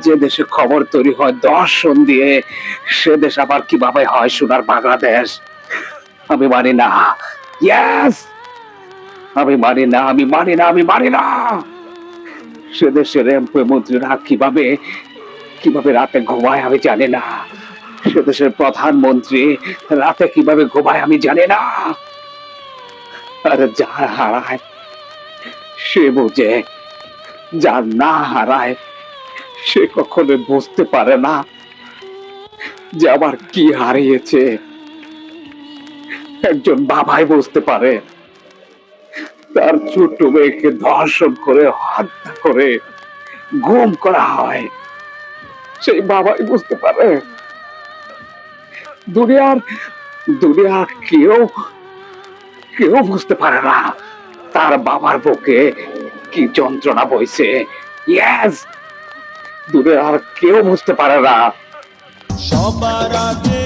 যে দেশে খবর তৈরি হয় দর্শন দিয়ে, সে দেশ আবার কিভাবে হয় সোনার বাংলাদেশ? আমি মানি না। ইয়েস, আমি মানি না, আমি মানি না, আমি মানি না। সে দেশের এমপি মন্ত্রীরা কিভাবে কিভাবে রাতে ঘুমায় আমি জানি না। সে দেশের প্রধানমন্ত্রী রাতে কিভাবে ঘুমায় আমি জানি না। আর যার হারায় সে বোঝে, যার না হারায় সে কখনো বুঝতে পারে না যে আমার কি হারিয়েছে। একজন বাবাই বুঝতে পারে, তার ছোট মেয়েকে ধর্ষণ করে হত্যা করে গুম করা হয়, সেই বাবাই বুঝতে পারে। দুনিয়ার দুনিয়ার কেউ কেউ বুঝতে পারে না তার বাবার বুকে কি যন্ত্রণা বইছে। ইয়েস, দুনিয়ার কেউ বুঝতে পারে না। সবার আগে